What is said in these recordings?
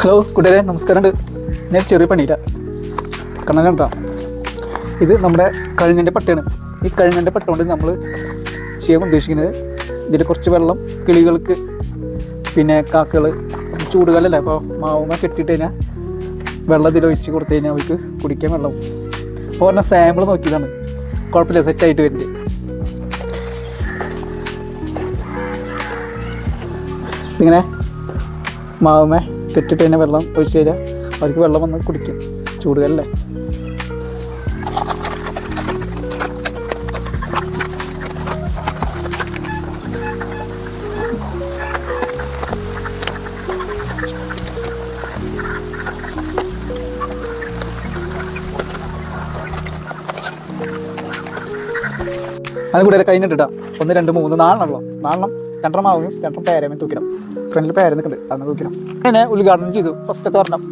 Hello കൂട്ടുകാരെ, നമസ്കാരമുണ്ട്. ഞാൻ ചെറിയ പണിയില്ല കണ്ണനുണ്ടാ. ഇത് നമ്മുടെ കഴുങ്ങൻ്റെ പട്ടയാണ്. ഈ കഴുങ്ങൻ്റെ പട്ട കൊണ്ട് നമ്മൾ ചെയ്യാൻ ഉദ്ദേശിക്കുന്നത്, ഇതിൽ കുറച്ച് വെള്ളം കിളികൾക്ക്, പിന്നെ കാക്കകൾ, ചൂടുകാലല്ലേ, അപ്പോൾ മാവുമ്മ കെട്ടിയിട്ട് കഴിഞ്ഞാൽ വെള്ളം ഇതിൽ ഒഴിച്ച് കൊടുത്തു കഴിഞ്ഞാൽ അവർക്ക് കുടിക്കാൻ വെള്ളം. അപ്പോൾ പറഞ്ഞാൽ സാമ്പിൾ നോക്കിയതാണ്, കുഴപ്പമില്ല, സെറ്റായിട്ട് വരുന്നുണ്ട്. ഇങ്ങനെ മാവുമ്മ കെട്ടിട്ട് തന്നെ വെള്ളം ഒഴിച്ച് തരിക, അവർക്ക് വെള്ളം വന്ന് കുടിക്കും, ചൂടുകാലല്ലേ. അത് കൂടെ കഴിഞ്ഞിട്ടാ 1 2 3 4 രണ്ടെണ്ണം മാവും 2 പേരമേ തൂക്കിടാം. ഫ്രണ്ടിൽ പേര നിൽക്കുന്നുണ്ട്, അന്ന് തൂക്കിടാം. അങ്ങനെ ഉദ്ഘാടനം ചെയ്തു ഫസ്റ്റത്തെ ഒരെണ്ണം.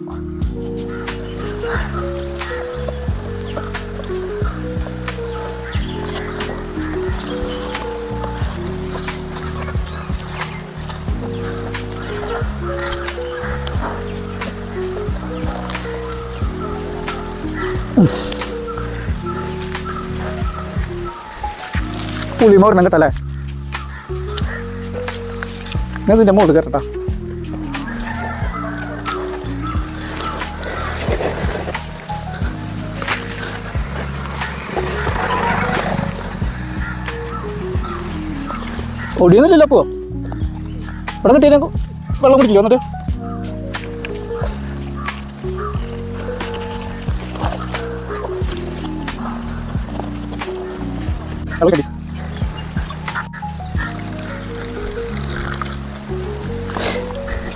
പുളിമ ഒരെണ്ണം കേട്ടല്ലേ, ഞാൻ ഇതിൻ്റെ മുകളിൽ കയറട്ടാ. ഒടിയൊന്നുമില്ലല്ലോ. അപ്പോൾ ഇവിടെ കിട്ടിയ വെള്ളം കുടിക്കില്ല വന്നിട്ട്. വെള്ളം കടി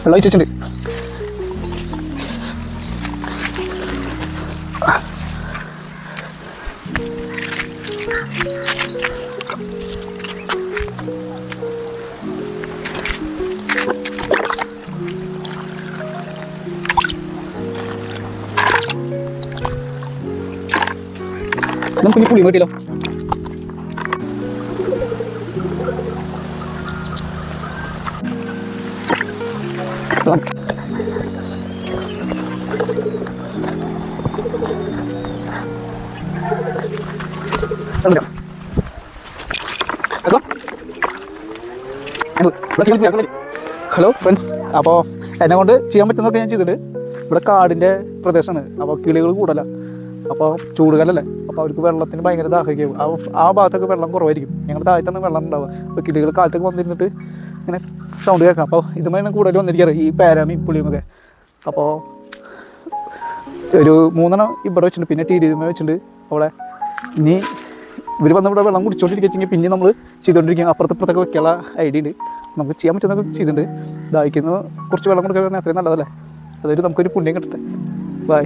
വെള്ളം ഒഴിച്ചിട്ടുണ്ട്. നമുക്ക് ഇനി പുളി കിട്ടിയല്ലോ. ഹലോ ഫ്രണ്ട്സ്, അപ്പോൾ എന്നെ കൊണ്ട് ചെയ്യാൻ പറ്റുന്നതൊക്കെ ഞാൻ ചെയ്തിട്ട്. ഇവിടെ കാടിൻ്റെ പ്രദേശമാണ്, അപ്പോൾ കിളികൾ കൂടല, അപ്പോൾ ചൂടുകാലല്ലേ, അപ്പോൾ അവർക്ക് വെള്ളത്തിന് ഭയങ്കര ദാഹിക്കും. ആ ഭാഗത്തൊക്കെ വെള്ളം കുറവായിരിക്കും, ഞങ്ങളുടെ താഴത്താണ് വെള്ളം ഉണ്ടാവുക. അപ്പോൾ കിളികൾ കാലത്തൊക്കെ വന്നിരുന്നിട്ട് ഇങ്ങനെ സൗണ്ട് കേൾക്കാം. അപ്പോൾ ഇതുമായി കൂടുതൽ വന്നിരിക്കാറ് ഈ പാരാമി പുളിയുമൊക്കെ. അപ്പോൾ ഒരു 3 ഇവിടെ വെച്ചിട്ടുണ്ട്, പിന്നെ ടി ഡി വെച്ചിട്ടുണ്ട് അവിടെ. ഇനി ഇവർ വന്ന് ഇവിടെ വെള്ളം കുടിച്ചോണ്ടിരിക്കുകയെങ്കിൽ പിന്നെ നമ്മൾ ചെയ്തുകൊണ്ടിരിക്കുക. അപ്പുറത്തൊക്കെ വെക്കാനുള്ള ഐഡിയ ഉണ്ട്, നമുക്ക് ചെയ്യാൻ പറ്റുന്നതൊക്കെ ചെയ്തിട്ടുണ്ട്. ദാഹിക്കുന്ന കുറച്ച് വെള്ളം കൊടുക്കാൻ പറഞ്ഞാൽ അത്രയും നല്ലതല്ലേ, അതൊരു നമുക്കൊരു പുണ്യം കിട്ടട്ടെ. ബൈ.